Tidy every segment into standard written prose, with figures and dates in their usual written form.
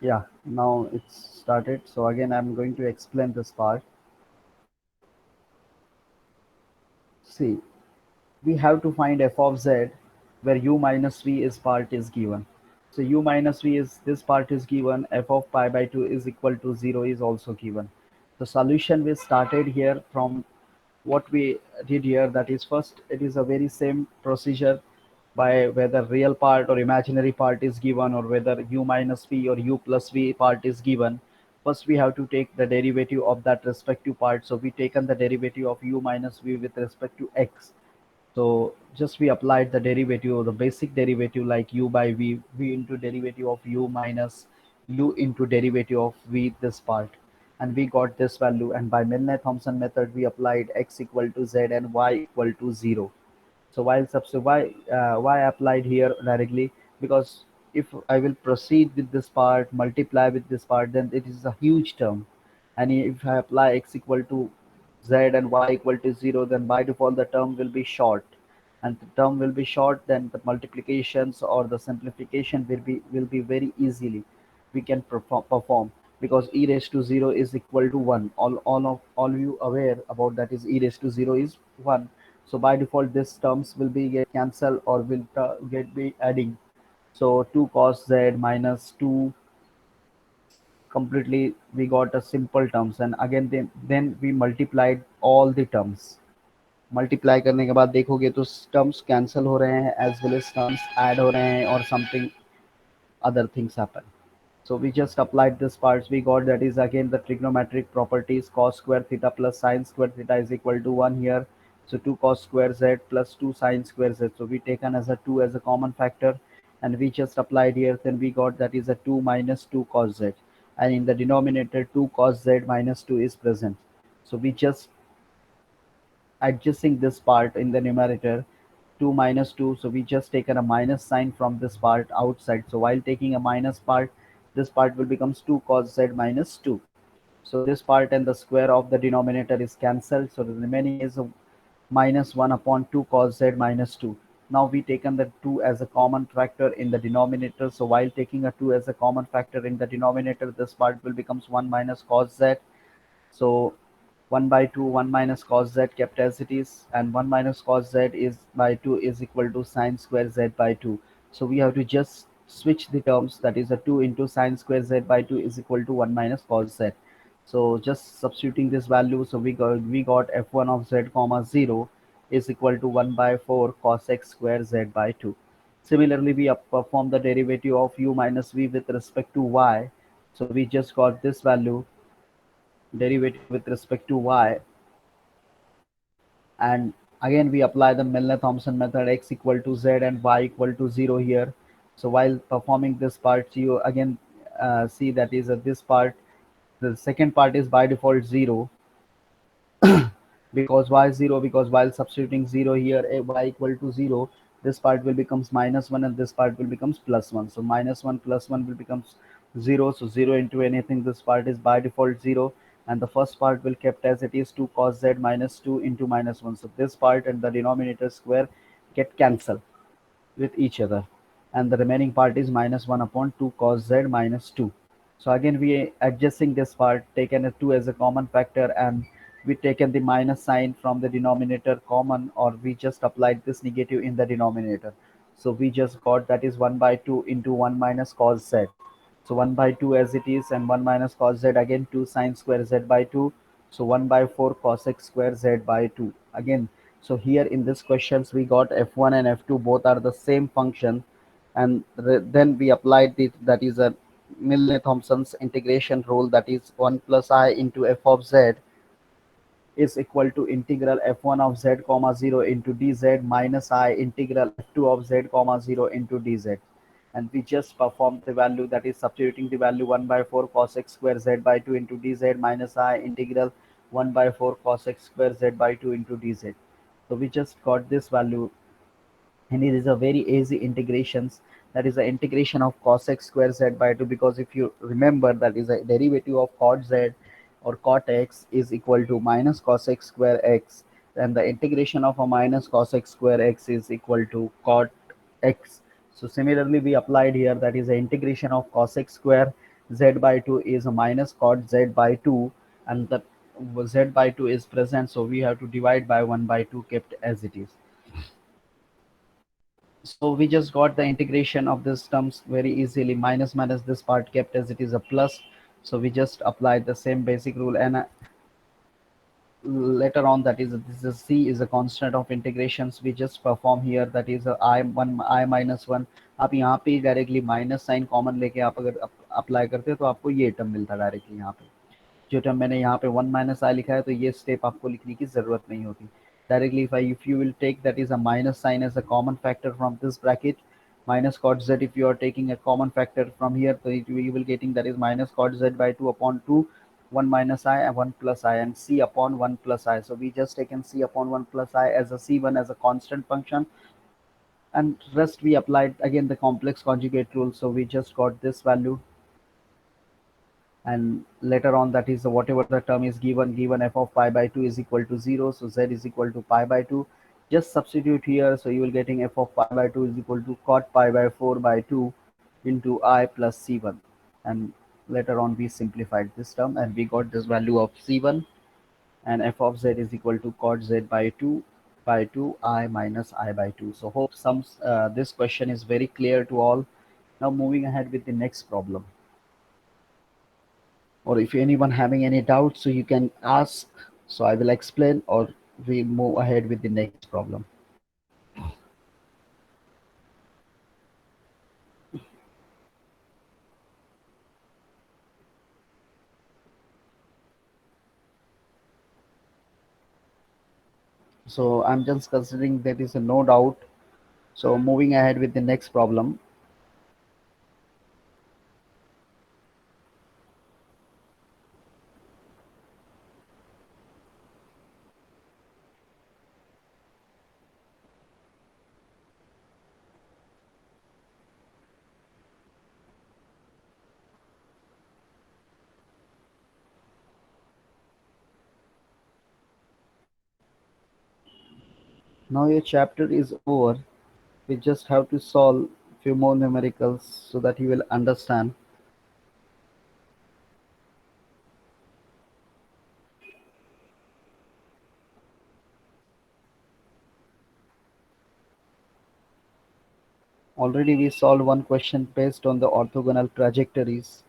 Yeah, now it's started. So again, I'm going to explain this part. See, we have to find f of z where u minus v is part is given. So u minus v is this part is given, f of pi by 2 is equal to 0 is also given. The solution we started here from what we did here, that is first it is a very same procedure by whether real part or imaginary part is given or whether u minus v or u plus v part is given. First we have to take the derivative of that respective part. So we taken the derivative of u minus v with respect to x. So just we applied the derivative or the basic derivative like u by v into derivative of u minus u into derivative of v this part, and we got this value. And by Milne-Thomson method we applied x equal to z and y equal to 0. So while why applied here directly, because if I will proceed with this part, multiply with this part, then it is a huge term. And if I apply x equal to z and y equal to 0, then by default the term will be short. And the term will be short, then the multiplications or the simplification will be very easily we can perform, because e raised to 0 is equal to 1. All you aware about that is e raised to 0 is 1. So by default these terms will be get cancelled or will get be adding. So 2 cos z minus 2, completely we got a simple terms. And again then we multiplied all the terms. Multiply करने के बाद देखोगे तो terms cancel हो रहे हैं as well as terms add हो रहे हैं और something other things happen. So we just applied this parts. We got that is again the trigonometric properties, cos square theta plus sine square theta is equal to 1 here. So 2 cos square z plus 2 sine square z. So we taken as a 2 as a common factor, and we just applied here. Then we got that is a 2 minus 2 cos z, and in the denominator 2 cos z minus 2 is present. So we just adjusting this part in the numerator, 2 minus 2, so we just taken a minus sign from this part outside. So while taking a minus part, this part will becomes 2 cos z minus 2. So this part and the square of the denominator is cancelled, so the remaining is a minus 1 upon 2 cos z minus 2. Now we taken the 2 as a common factor in the denominator. So while taking a 2 as a common factor in the denominator, this part will becomes 1 minus cos z. So 1 by 2, 1 minus cos z kept as it is, and 1 minus cos z is by 2 is equal to sine square z by 2. So we have to just switch the terms, that is a 2 into sine square z by 2 is equal to 1 minus cos z. So just substituting this value, so we got f1 of z comma 0 is equal to 1 by 4 cos x square z by 2. Similarly, we perform the derivative of u minus v with respect to y. So we just got this value derivative with respect to y, and again we apply the Milne-Thomson method, x equal to z and y equal to 0 here. So while performing this part, you again see that is this part, the second part is by default 0. Because why 0? Because while substituting 0 here, y equal to 0, this part will becomes minus 1 and this part will becomes plus 1. So minus 1 plus 1 will becomes 0. So 0 into anything, this part is by default 0, and the first part will kept as it is 2 cos z minus 2 into minus 1. So this part and the denominator square get cancelled with each other, and the remaining part is minus 1 upon 2 cos z minus 2. So again we adjusting this part, taken a 2 as a common factor, and we taken the minus sign from the denominator common, or we just applied this negative in the denominator. So we just got that is 1 by 2 into 1 minus cos z. So 1 by 2 as it is, and 1 minus cos z again 2 sine square z by 2. So 1 by 4 cos x square z by 2 again. So here in this questions we got f1 and f2 both are the same function, and then we applied the, that is a Milne-Thomson's integration rule, that is 1 plus I into f of z is equal to integral f1 of z comma 0 into dz minus I integral f2 of z comma 0 into dz. And we just perform the value, that is substituting the value 1 by 4 cos x square z by 2 into dz minus I integral 1 by 4 cos x square z by 2 into dz. So we just got this value, and it is a very easy integrations, that is the integration of cos x square z by 2, because if you remember that is a derivative of cot z or cot x is equal to minus cos x square x, and the integration of a minus cos x square x is equal to cot x. So similarly we applied here, that is the integration of cos x square, z by 2 is a minus cot z by 2, and the z by 2 is present, so we have to divide by 1 by 2 kept as it is. So we just got the integration of these terms very easily. Minus minus, this part kept as it is a plus, so we just applied the same basic rule. And later on, that is this is c is a constant of integrations we just perform here, that is a I 1 I minus 1. आप यहाँ पे directly minus sign common लेके आप अगर apply करते हो तो आपको ये टर्म मिलता है डायरेक्टली यहाँ पे। जो टर्म मैंने यहाँ पे 1 माइनस आई लिखा है, तो ये स्टेप आपको लिखने की जरूरत नहीं होती। Directly if you will take that is a minus sign as a common factor from this bracket, minus cot z, if you are taking a common factor from here, so you will getting that is minus cot z by 2 upon 2, 1 minus I and 1 plus I, and c upon 1 plus I. So we just taken c upon 1 plus I as a c1 as a constant function, and rest we applied again the complex conjugate rule, so we just got this value. And later on, that is whatever the term is given f of pi by 2 is equal to 0, so z is equal to pi by 2. Just substitute here, so you will getting f of pi by 2 is equal to cot pi by 4 by 2 into I plus c1. And later on we simplified this term and we got this value of c1, and f of z is equal to cot z by 2 I minus I by 2. So hope this question is very clear to all. Now moving ahead with the next problem, or if anyone having any doubts, so you can ask, so I will explain, or we move ahead with the next problem. So I'm just considering there is a no doubt, so moving ahead with the next problem. Now your chapter is over, we just have to solve few more numericals so that you will understand. Already we solved one question based on the orthogonal trajectories.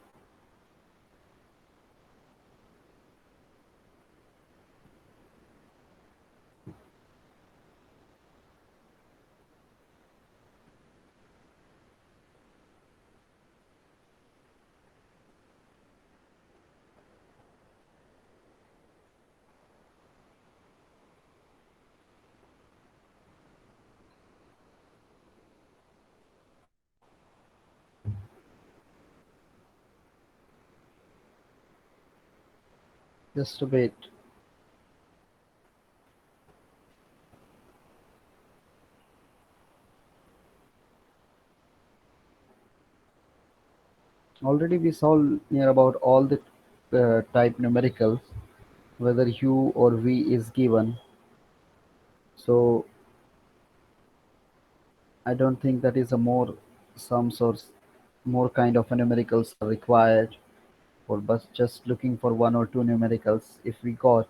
Just a bit. Already we solved near about all the type numericals, whether u or v is given. So I don't think that is a more sums or more kind of a numericals are required, or but just looking for one or two numericals. If we got,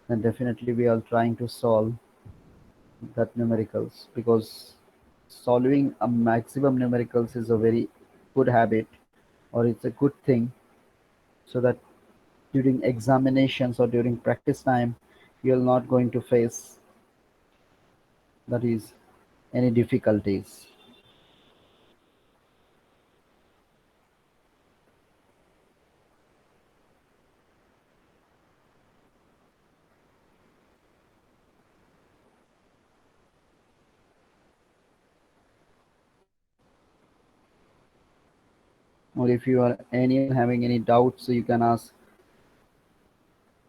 then definitely we are trying to solve that numericals, because solving a maximum numericals is a very good habit, or it's a good thing, so that during examinations or during practice time you're not going to face that is any difficulties. Or if you are anyone having any doubts, so you can ask.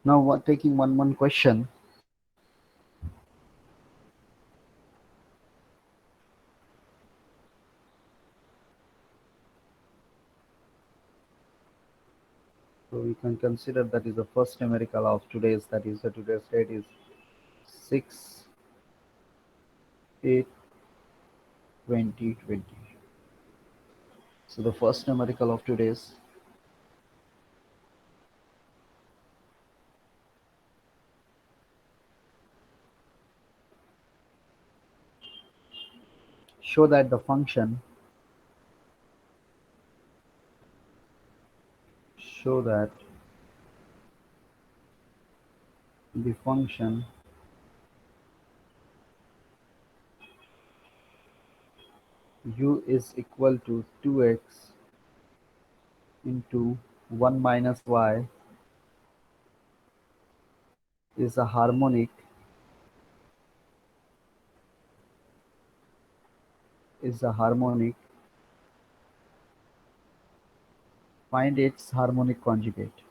Now taking one question. So we can consider that is the first numerical of today's, that is the today's date is 6 8 2020. So the first numerical of today's show that the function show that the function u is equal to 2x into 1 minus y is a harmonic is a harmonic. Find its harmonic conjugate.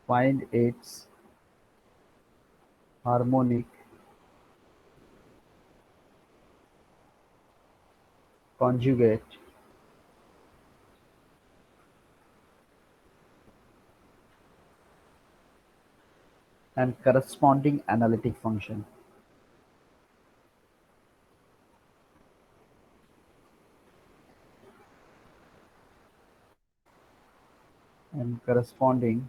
Find its harmonic conjugate and corresponding analytic function. And corresponding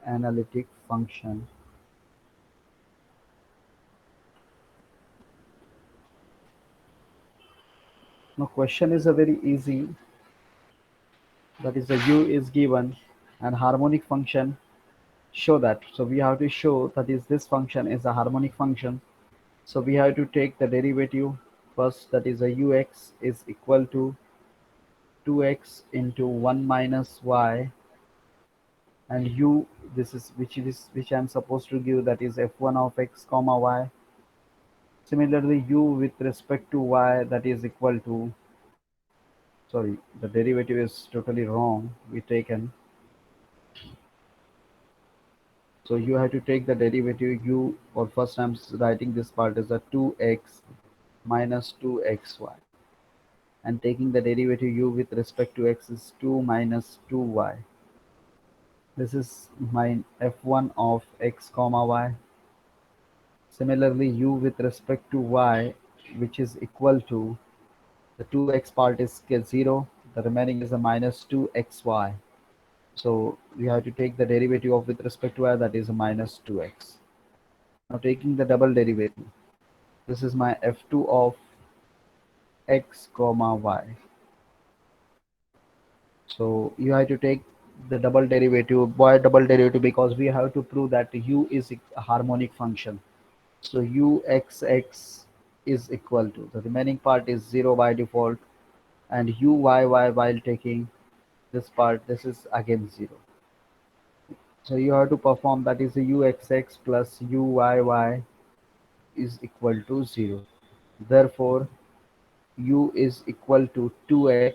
analytic function. Now question is a very easy, that is the u is given and harmonic function, show that. So we have to show that is this function is a harmonic function. So we have to take the derivative first, that is a ux is equal to 2x into 1 minus y, and u, this is which I'm supposed to give, that is f1 of x comma y. Similarly u with respect to y, that is equal to, sorry, the derivative is totally wrong we taken. So you have to take the derivative u, or first I'm writing this part as a 2x minus 2xy, and taking the derivative u with respect to x is 2 minus 2y. This is my f1 of x comma y. Similarly u with respect to y, which is equal to, the 2x part is 0, the remaining is a minus 2xy. So we have to take the derivative of with respect to y, that is a minus 2x. Now taking the double derivative, this is my f2 of x comma y. So you have to take the double derivative. Why double derivative? Because we have to prove that u is a harmonic function. So uxx is equal to, the remaining part is 0 by default, and uyy, while taking this part, this is again 0. So you have to perform, that is the uxx plus uyy is equal to 0. Therefore u is equal to 2x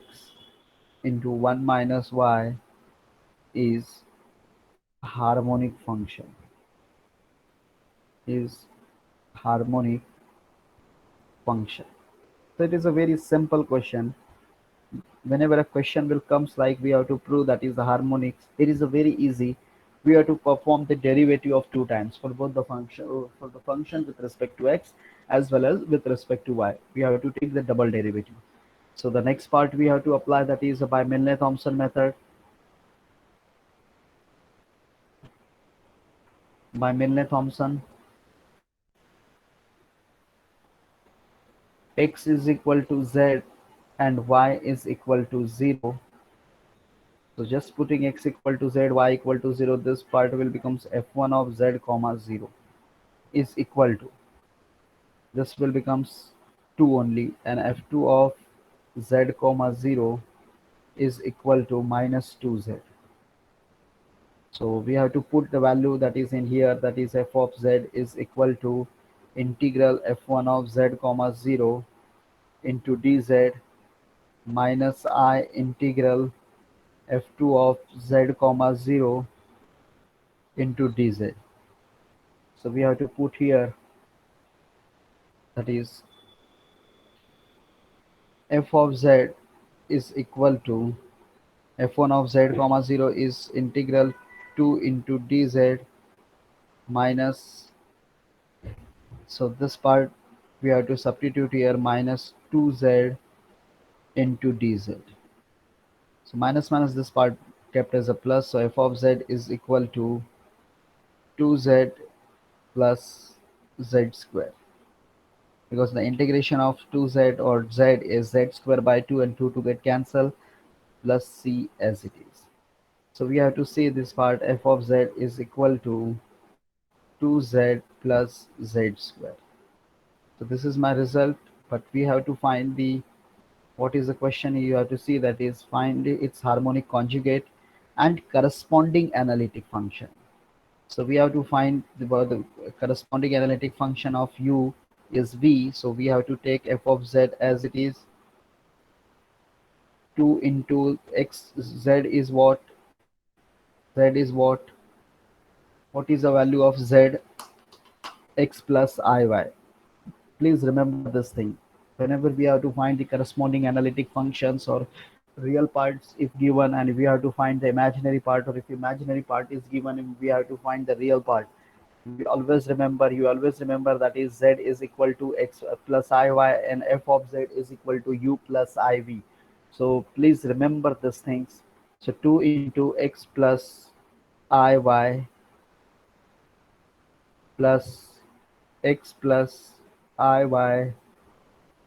into 1 minus y is harmonic function, is harmonic function. So it is a very simple question. Whenever a question will comes like we have to prove that is the harmonics, it is a very easy. We have to perform the derivative of two times for both the function, for the function with respect to x as well as with respect to y. We have to take the double derivative. So the next part we have to apply, that is by Milne-Thomson method. By Milne-Thomson, x is equal to z and y is equal to 0. So just putting x equal to z, y equal to 0, this part will becomes f1 of z comma 0 is equal to, this will becomes 2 only, and f2 of z comma 0 is equal to minus 2z. So we have to put the value that is in here, that is f of z is equal to integral f1 of z comma 0 into dz minus I integral f2 of z comma 0 into dz. So we have to put here, that is f of z is equal to f1 of z comma 0 is integral 2 into dz minus, so this part we have to substitute here, minus 2z into dz. So minus minus, this part kept as a plus, so f of z is equal to 2z plus z square. because the integration of 2z or z is z square by 2 and 2 to get cancelled plus c as it is. So we have to say this part f of z is equal to 2z plus z square. So this is my result, but we have to find the, what is the question you have to see, that is find its harmonic conjugate and corresponding analytic function. So we have to find the corresponding analytic function of u is v. So we have to take f of z as it is 2 into x. Z is what? Z is what is the value of z? X plus iy. Please remember this thing. Whenever we have to find the corresponding analytic functions or real parts if given, and we have to find the imaginary part, or if imaginary part is given and we have to find the real part, you always remember that is z is equal to x plus iy and f of z is equal to u plus iv. So please remember these things. So 2 into x plus iy plus x plus iy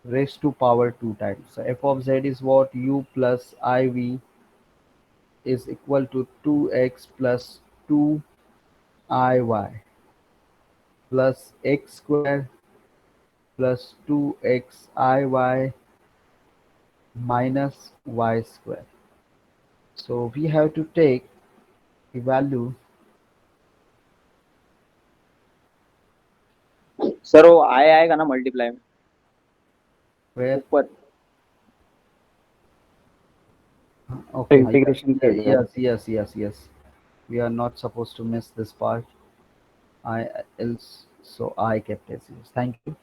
raised to power 2 times. So f of z is what? U plus iv is equal to 2x plus 2iy plus x square plus 2xiy minus y square. So we have to take the value sir वो आएगा ना multiply में where, ऊपर okay, integration पे होगा। yes. We are not supposed to miss this part. I else so I kept as is. Thank you.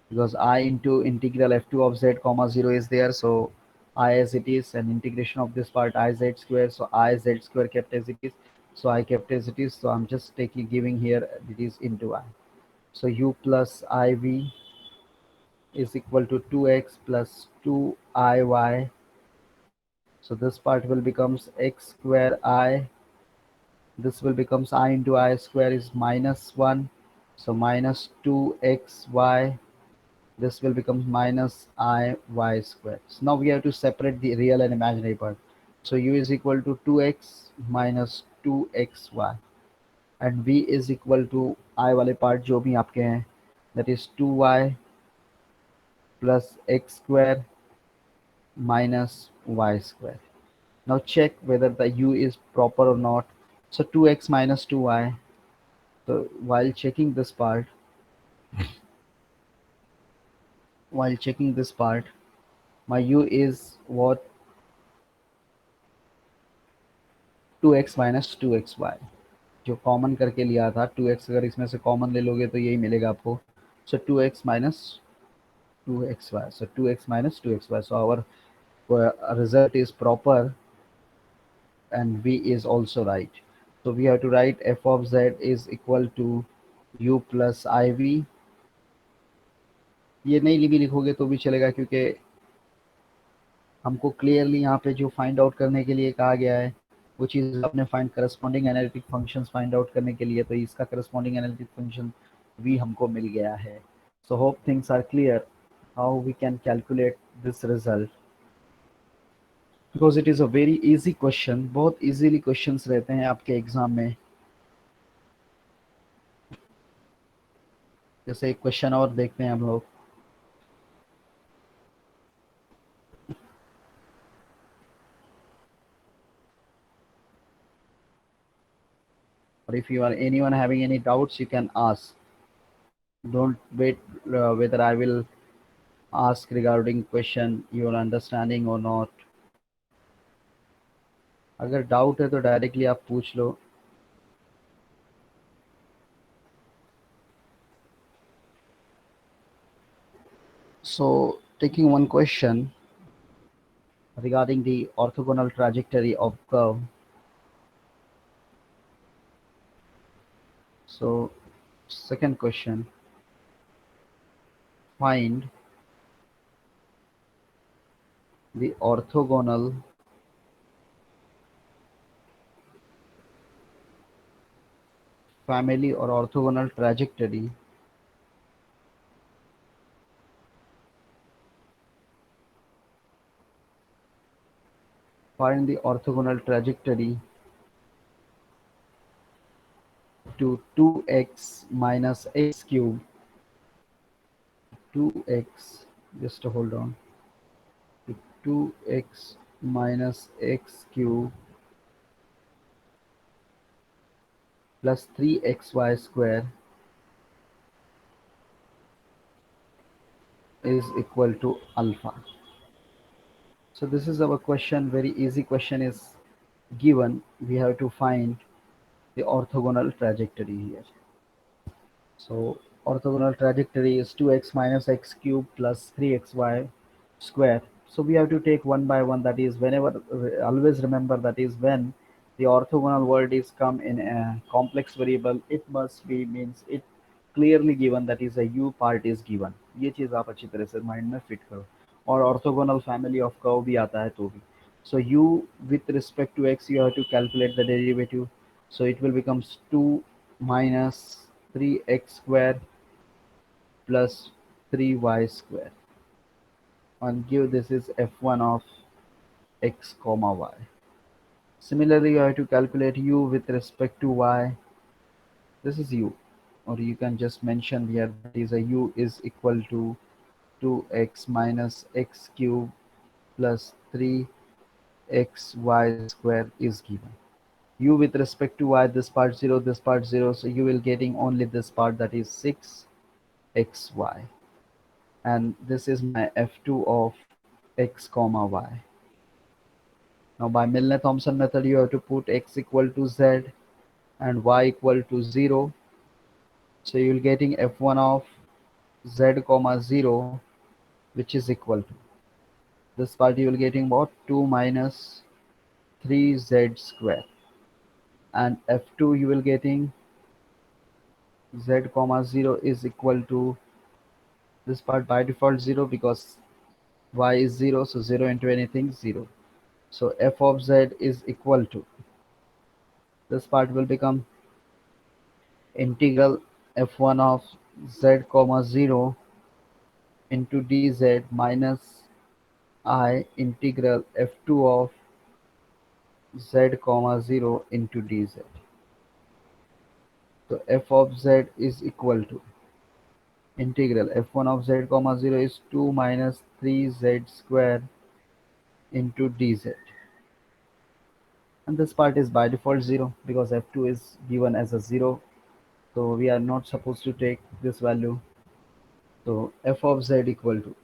Because I into integral f2 of z comma 0 is there, so I as it is, and integration of this part I z square, so I z square kept as it is, so I kept as it is, so I'm just taking giving here it is into I. So u plus iv is equal to 2x plus 2iy. So this part will becomes x square I. This will becomes I into I square is minus 1. So minus 2xy. This will become minus iy square. So now we have to separate the real and imaginary part. So u is equal to 2x minus 2xy and v is equal to I वाले part जो भी आपके हैं, that is 2y plus x square minus y square. Now check whether the u is proper or not. So 2x minus 2y. So while checking this part, my u is what? 2x minus 2xy. जो common करके लिया था 2x, अगर इसमें से common ले लोगे तो यही मिलेगा आपको. So 2x minus 2xy. So 2x minus 2xy. So our result is proper and v is also right. So we have to write f of z is equal to u plus iv. ये नहीं भी लिखोगे तो भी चलेगा, क्योंकि हमको clearly यहाँ पे जो फाइंड आउट करने के लिए कहा गया है वो चीज़ आपने find corresponding analytic functions find out करने के लिए, तो इसका करस्पॉन्डिंग एनालिटिक फंक्शन भी हमको मिल गया है. So hope things are clear how we can calculate this result, because it is a very easy question. बहुत इजीली क्वेश्चंस रहते हैं आपके एग्जाम में. जैसे एक क्वेश्चन और देखते हैं हम लोग. और if you are anyone having any doubts you can ask. Don't wait whether I will ask regarding question your understanding or not. अगर डाउट है तो डायरेक्टली आप पूछ लो. So taking one question regarding the orthogonal trajectory of curve. So second question, find the orthogonal family or orthogonal trajectory find the orthogonal trajectory to 2x minus x cube, 2x, just hold on, to 2x minus x cube plus 3xy square is equal to alpha. So this is our question, very easy question is given. We have to find the orthogonal trajectory here. So orthogonal trajectory is 2x minus x cube plus 3xy square. So we have to take one by one. That is, whenever, always remember, that is when the orthogonal word is come in a complex variable, it must be, means it clearly given, that is a u part is given. ये चीज आप अच्छी तरह से mind में fit करो. और orthogonal family of curve भी आता है तो भी. So u with respect to x, you have to calculate the derivative. So it will becomes 2 minus 3x square plus 3y square, and give this is f1 of x comma y. Similarly, you have to calculate u with respect to y. This is u, or you can just mention here, that is a u is equal to 2x minus x cube plus 3xy square is given. U with respect to y, this part 0, this part 0, so you will getting only this part, that is 6xy, and this is my f2 of x comma y. Now by Milne-Thomson method, you have to put x equal to z and y equal to 0. So you will getting f1 of z comma 0, which is equal to, this part you will getting what, 2 minus 3z square, and f2 you will getting z comma 0 is equal to, this part by default 0 because y is 0, so 0 into anything 0. So f of z is equal to, this part will become integral f1 of z comma 0 into dz minus I integral f2 of z comma 0 into dz. So f of z is equal to integral f1 of z comma 0 is 2 minus 3z square into dz, and this part is by default 0 because f2 is given as a 0, so we are not supposed to take this value. So f of z equal to,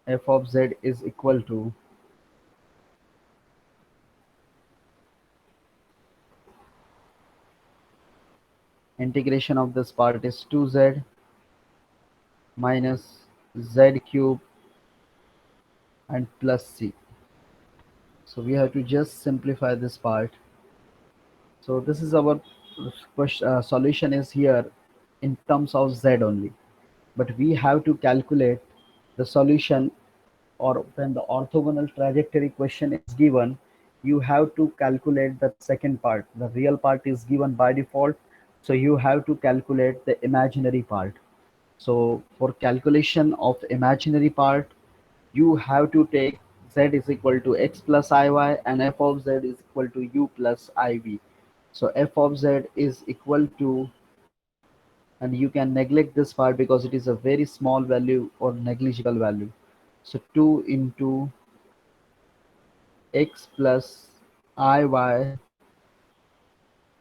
f of z is equal to integration of this part is 2z minus z cube and plus c. So we have to just simplify this part. So this is our question, solution is here in terms of z only, but we have to calculate the solution, or when the orthogonal trajectory question is given, you have to calculate the second part. The real part is given by default, so you have to calculate the imaginary part. So for calculation of imaginary part, you have to take z is equal to x plus iy and f of z is equal to u plus iv. So f of z is equal to, and you can neglect this part because it is a very small value or negligible value. So 2 into x plus iy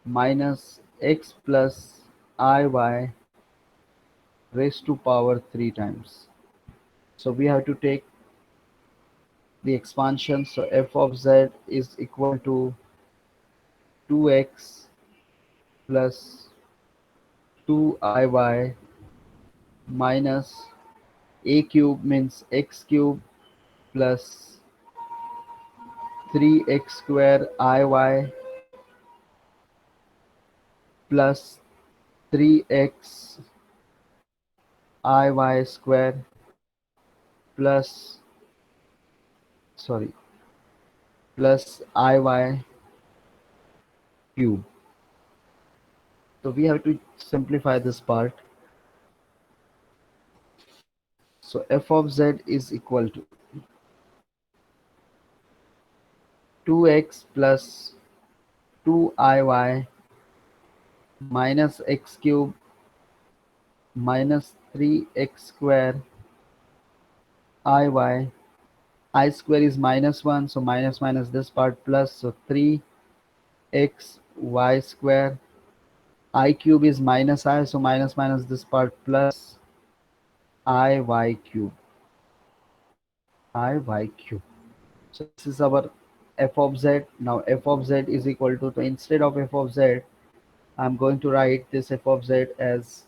minus x plus iy raised to power 3 times. So we have to take the expansion. So f of z is equal to 2x plus 2iy minus a cube means x cube plus 3x square iy plus 3x iy square plus, sorry, plus iy cube. So we have to simplify this part. So f of z is equal to 2x plus 2iy minus x cube minus 3x square iy. I square is minus 1, so minus minus this part plus, so 3x y square. I cube is minus I, so minus minus this part plus I y cube. I y cube. So this is our f of z. Now f of z is equal to, so instead of f of z, I'm going to write this f of z as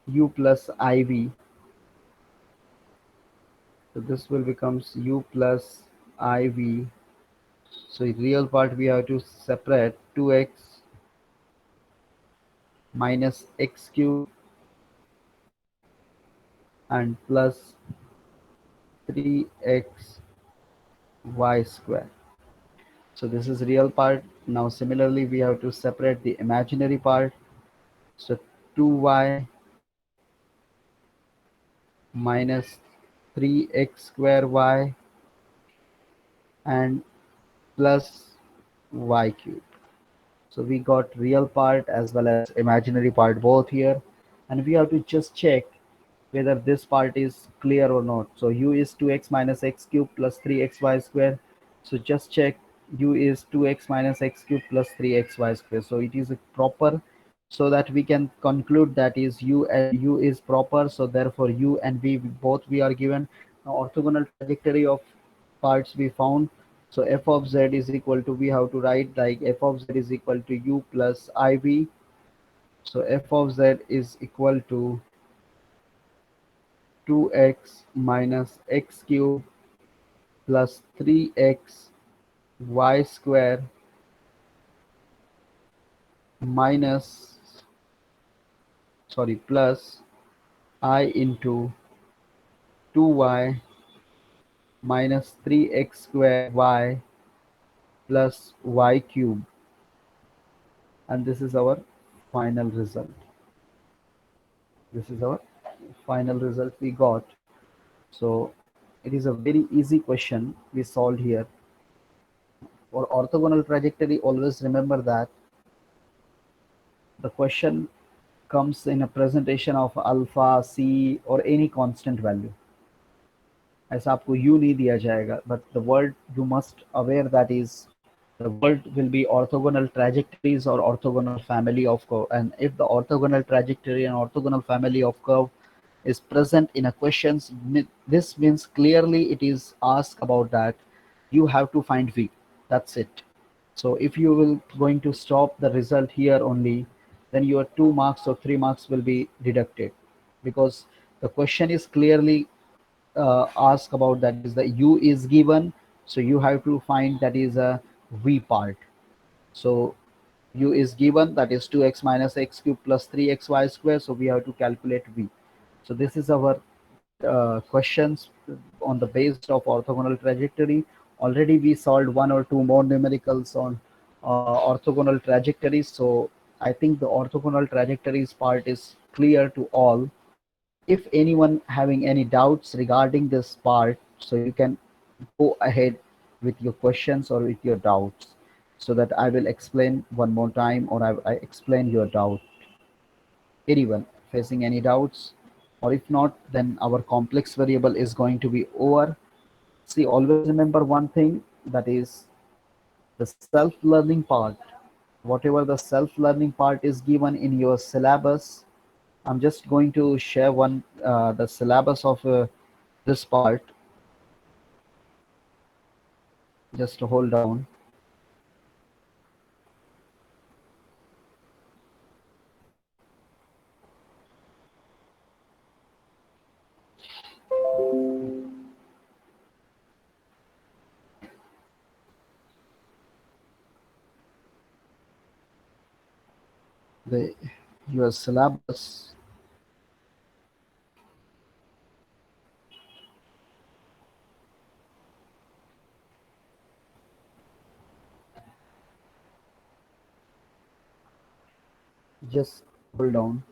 u plus iv. So this will becomes u plus iv. So in real part we have to separate 2x minus x cube and plus 3x y square. So this is real part. Now similarly we have to separate the imaginary part. So 2y minus 3x square y and plus y cube. So we got real part as well as imaginary part both here, and we have to just check whether this part is clear or not. So u is 2x minus x cube plus 3xy square. So just check, u is 2x minus x cube plus 3xy square. So it is proper, so that we can conclude that is u is proper. So therefore u and v both we are given. Now orthogonal trajectory of parts we found. So f of z is equal to, we have to write like f of z is equal to u plus iv. So f of z is equal to 2x minus x cube plus 3x y square minus, sorry, plus I into 2y minus 3x square y plus y cube, and this is our final result. This is our final result we got. So it is a very easy question we solved here. For orthogonal trajectory, always remember that the question comes in a presentation of alpha c or any constant value. ऐसा आपको u नहीं दिया जाएगा, but the word you must aware that is the word will be orthogonal trajectories or orthogonal family of curve. And if the orthogonal trajectory and orthogonal family of curve is present in a questions, this means clearly it is asked about that you have to find v. That's it. So if you will going to stop the result here only, then your 2 marks or 3 marks will be deducted, because the question is clearly ask about that is the u is given, so you have to find that is a v part. So u is given, that is 2x minus x cube plus 3xy square, so we have to calculate v. So this is our questions on the basis of orthogonal trajectory. Already we solved one or two more numericals on orthogonal trajectories. So I think the orthogonal trajectories part is clear to all. If anyone having any doubts regarding this part, so you can go ahead with your questions or with your doubts, so that I will explain one more time, or I explain your doubt. Anyone facing any doubts, or if not, then our complex variable is going to be over. See, always remember one thing, that is the self-learning part. Whatever the self-learning part is given in your syllabus, I'm just going to share one the syllabus of this part. Just hold on. The your syllabus. Just hold on.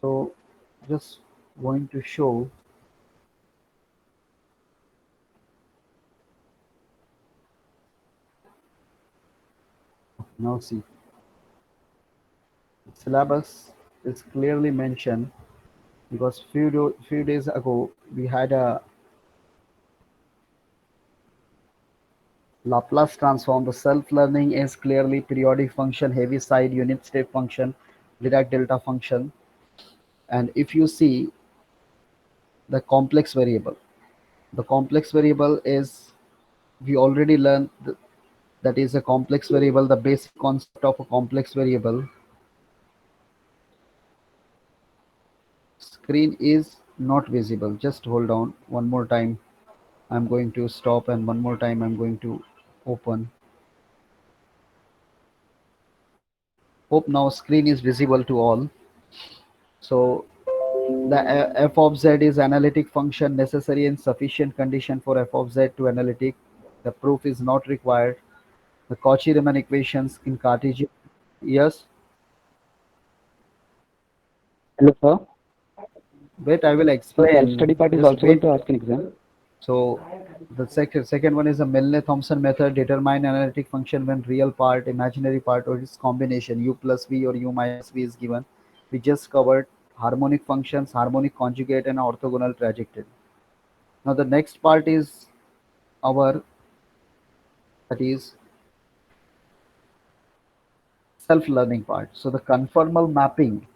So just going to show. Now see, syllabus is clearly mentioned because few days ago we had a Laplace transform. The self-learning is clearly periodic function, Heaviside unit step function, Dirac delta function, and if you see the complex variable, the complex variable is, we already learned that is a complex variable. The basic concept of a complex variable. Screen is not visible. Just hold on. One more time I'm going to stop, and one more time I'm going to open. Hope now screen is visible to all. So the f of z is analytic function necessary and sufficient condition for f of z to analytic. The proof is not required. The Cauchy-Riemann equations in Cartesian. Yes, Hello, sir. wait, I will So self-study explain. part is Just also going wait. to ask an exam. So the second one is a Milne-Thomson method. Determine analytic function when real part, imaginary part, or its combination u plus v or u minus v is given. We just covered harmonic functions, harmonic conjugate, and orthogonal trajectory. Now the next part is our, that is self-learning part. So the conformal mapping,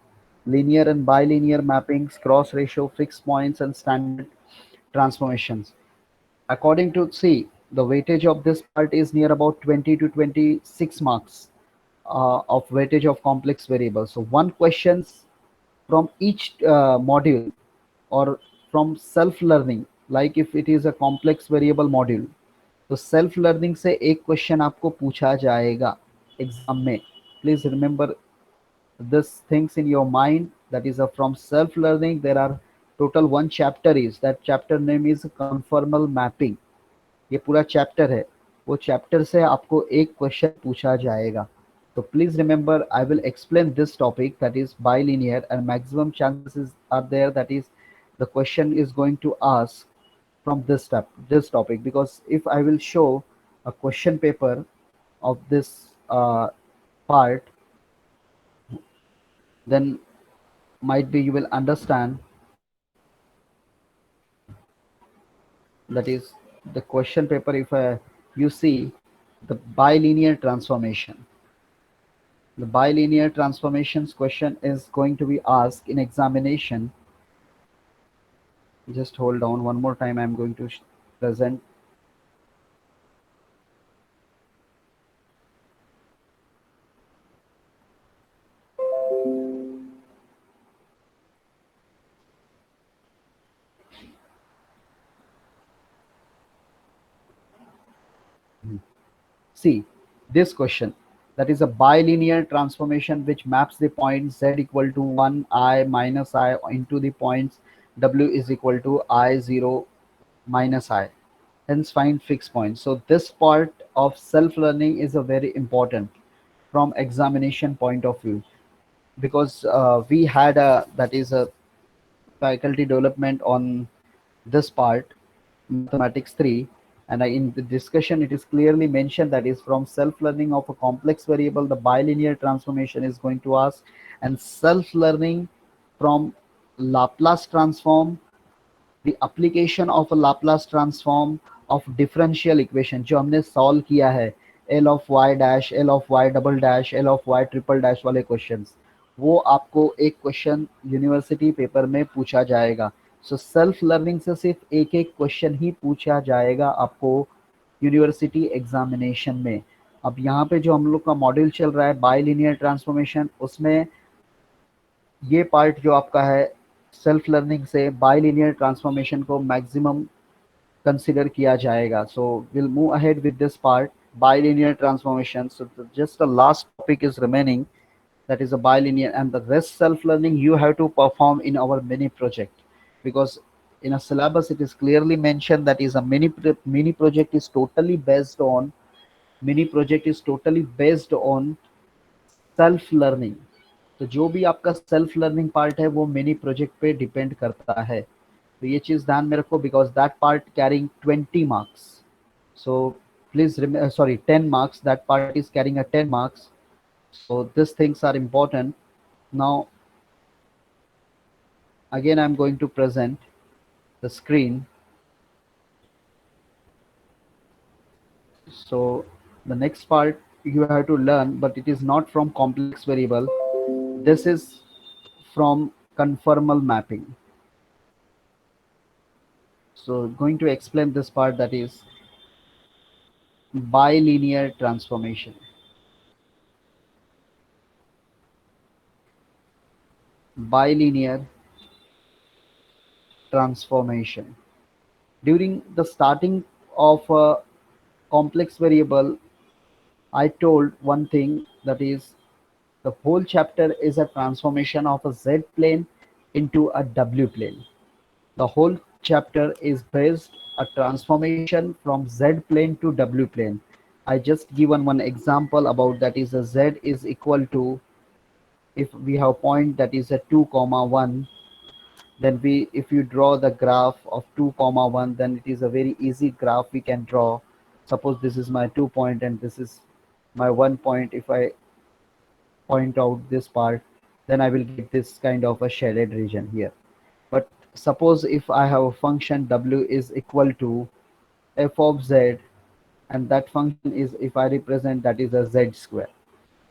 linear and bilinear mappings, cross ratio, fixed points, and standard transformations. According to C, the weightage of this part is near about 20 to 26 marks of weightage of complex variables. So one questions from each module or from self-learning, like if it is a complex variable module, तो self learning से एक question आपको पूछा जाएगा exam में. Please remember this things in your mind, that is from self learning. There are total one chapter, is that chapter name is conformal mapping. ये पूरा chapter है, वो चैप्टर से आपको एक क्वेश्चन पूछा जाएगा. तो please remember, I will explain this topic, that is bilinear, and maximum chances are there that is the question is going to ask from this topic, because if I will show a question paper of this part, then might be you will understand, that is the question paper. If you see the bilinear transformation, the bilinear transformations question is going to be asked in examination. Just hold on, one more time I'm going to present. See this question, that is a bilinear transformation which maps the point z equal to 1 I minus I into the points w is equal to I 0 minus I. Hence find fixed points. So this part of self-learning is a very important from examination point of view, because we had a, that is a faculty development on this part, mathematics 3, and in the discussion it is clearly mentioned that is from self-learning of a complex variable the bilinear transformation is going to ask, and self-learning from Laplace transform, the application of a Laplace transform of differential equation जो हमने solve किया है, L of y dash, L of y double dash, L of y triple dash वाले questions, वो आपको एक question university paper में पूछा जाएगा. सो सेल्फ लर्निंग से सिर्फ एक एक क्वेश्चन ही पूछा जाएगा आपको यूनिवर्सिटी एग्जामिनेशन में. अब यहाँ पे जो हम लोग का मॉड्यूल चल रहा है बाइलिनियर ट्रांसफॉर्मेशन, उसमें ये पार्ट जो आपका है सेल्फ लर्निंग से बाइलिनियर ट्रांसफॉर्मेशन को मैक्सिमम consider किया जाएगा. So we'll move ahead with this part, bilinear transformation. So just the last topic is remaining, that is a bilinear, and the rest self learning you have to perform in our mini project, because in a syllabus it is clearly mentioned that is a mini project is totally based on, mini project is totally based on self learning. तो जो भी आपका self learning part है वो mini project पे depend करता है. तो ये चीज़ ध्यान में रखो, because that part carrying 20 marks. So please sorry, 10 marks, that part is carrying a 10 marks. So these things are important. Now again I'm going to present the screen. So the next part you have to learn, but it is not from complex variable, this is from conformal mapping. So going to explain this part, that is bilinear transformation. Bilinear transformation. During the starting of a complex variable, I told one thing, that is the whole chapter is a transformation of a z plane into a w plane. The whole chapter is based a transformation from z plane to w plane. I just given one example about, that is a z is equal to, if we have point that is a 2 comma 1, then we, if you draw the graph of 2 comma 1, then it is a very easy graph we can draw. Suppose this is my 2 point and this is my 1 point. If I point out this part, then I will get this kind of a shaded region here. But suppose if I have a function w is equal to f of z, and that function is, if I represent, that is a z square.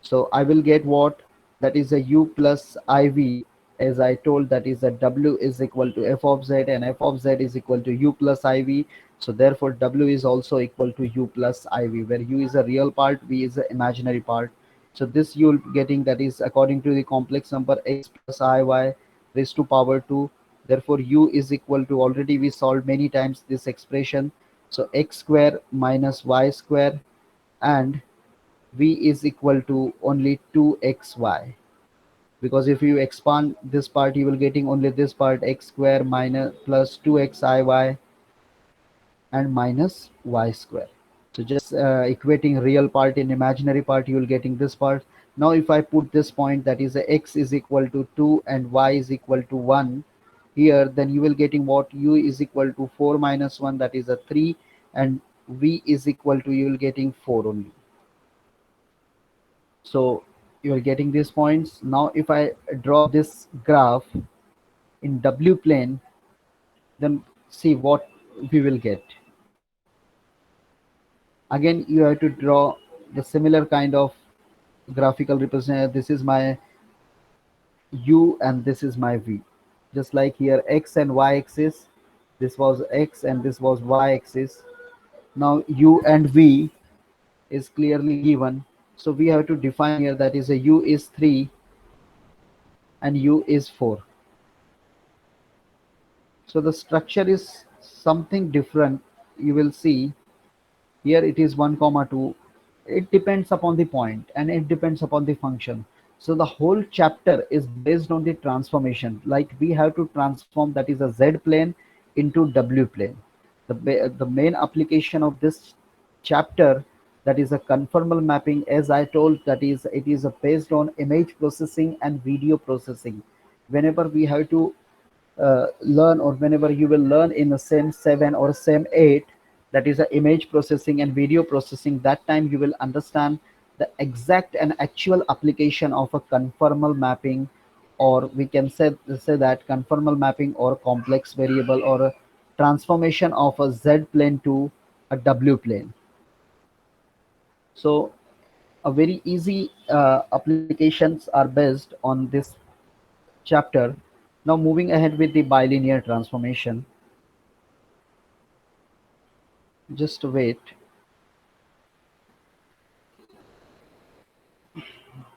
So I will get what? That is a u plus iv. As I told, that is a w is equal to f of z, and f of z is equal to u plus iv. So therefore w is also equal to u plus iv, where u is a real part, v is an imaginary part. So this you'll getting, that is according to the complex number x plus iy raised to power 2. Therefore u is equal to, already we solved many times this expression, so x square minus y square, and v is equal to only 2xy, because if you expand this part you will getting only this part, x square minus plus 2xiy and minus y square. So just equating real part in imaginary part, you will getting this part. Now if I put this point, that is x is equal to 2 and y is equal to 1 here, then you will getting what? U is equal to 4 minus 1, that is a 3, and v is equal to, you will getting 4 only. So you are getting these points. Now if I draw this graph in w plane, then see what we will get. Again you have to draw the similar kind of graphical representation. This is my u and this is my v, just like here x and y axis, this was x and this was y axis. Now u and v is clearly given, so we have to define here, that is a u is 3 and u is 4. So the structure is something different. You will see here it is 1 comma 2. It depends upon the point and it depends upon the function. So the whole chapter is based on the transformation. Like we have to transform, that is a z plane into w plane. The main application of this chapter, that is a conformal mapping, as I told, that is it is based on image processing and video processing. Whenever we have to learn, or whenever you will learn in the same 7 or same 8, that is a image processing and video processing, that time you will understand the exact and actual application of a conformal mapping, or we can say that conformal mapping or complex variable, or a transformation of a z plane to a w plane. So a very easy applications are based on this chapter. Now moving ahead with the bilinear transformation. Just wait.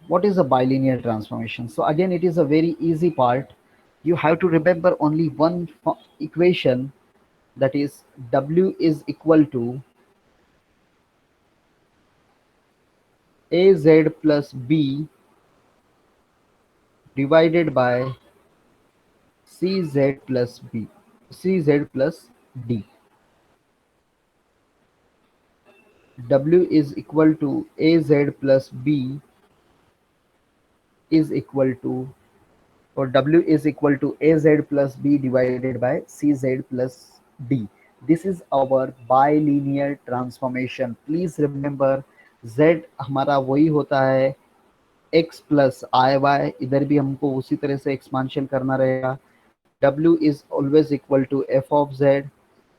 What is a bilinear transformation? So again, it is a very easy part. You have to remember only one equation, that is W is equal to AZ plus B divided by CZ plus B, CZ plus D. W is equal to AZ plus B is equal to, or W is equal to AZ plus B divided by CZ plus D. This is our bilinear transformation. Please remember Z हमारा वही होता है x plus I y, इधर भी हमको उसी तरह से एक्सपांशन करना रहेगा. W is always equal to f of z,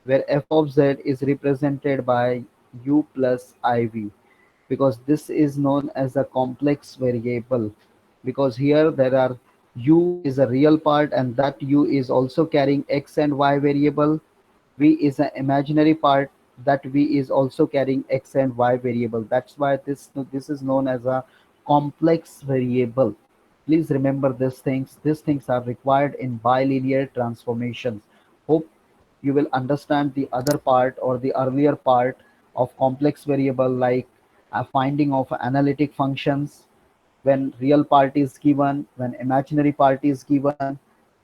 where f of z is represented by u plus iv, because this is known as a complex variable, because here there are u is a real part and that u is also carrying x and y variable. V is an imaginary part, that V is also carrying x and y variable. That's why this is known as a complex variable. Please remember these things. These things are required in bilinear transformations. Hope you will understand the other part or the earlier part of complex variable, like a finding of analytic functions when real part is given, when imaginary part is given,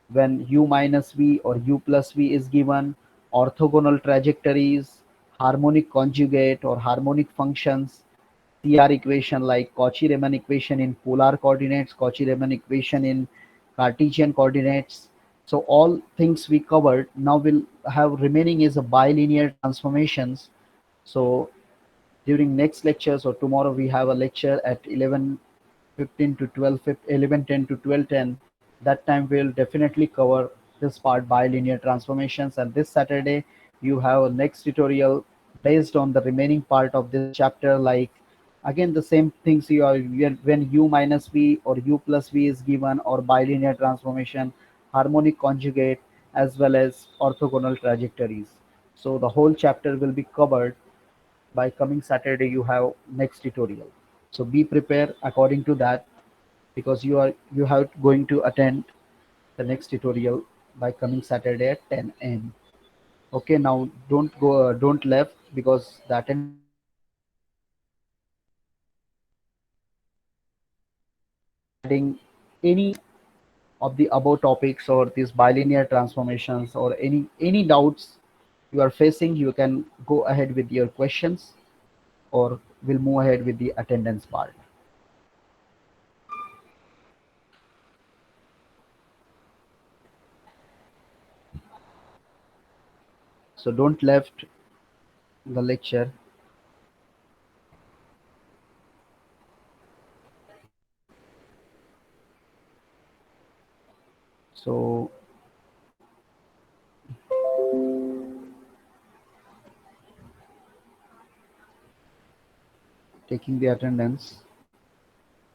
when u minus v or u plus v is given, orthogonal trajectories, harmonic conjugate or harmonic functions, CR equation like Cauchy-Riemann equation in polar coordinates, Cauchy-Riemann equation in Cartesian coordinates. So all things we covered. Now we'll have remaining is a bilinear transformations. So during next lectures or tomorrow we have a lecture at 11:15 to 11:10 to 12:10. That time we'll definitely cover this part bilinear transformations, and this Saturday you have a next tutorial based on the remaining part of this chapter, like again the same things you are when u minus v or u plus v is given, or bilinear transformation, harmonic conjugate, as well as orthogonal trajectories. So the whole chapter will be covered. By coming Saturday you have next tutorial. So be prepared according to that, because you have going to attend the next tutorial by coming Saturday at 10 a.m. Okay, now don't go, don't left, because the attendance will be required. And regarding any of the above topics or these bilinear transformations or any doubts you are facing, you can go ahead with your questions, or we'll move ahead with the attendance part. So don't left the lecture. So taking the attendance.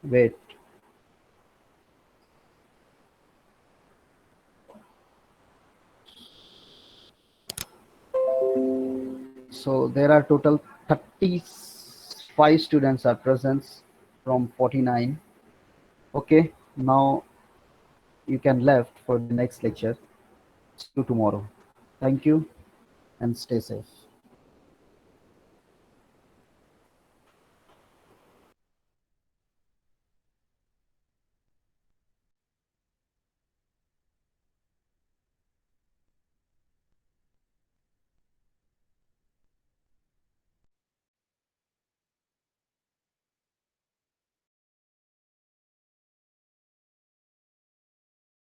Wait. So there are total 35 students are present from 49. Okay, now you can left for the next lecture. See you tomorrow. Thank you and stay safe.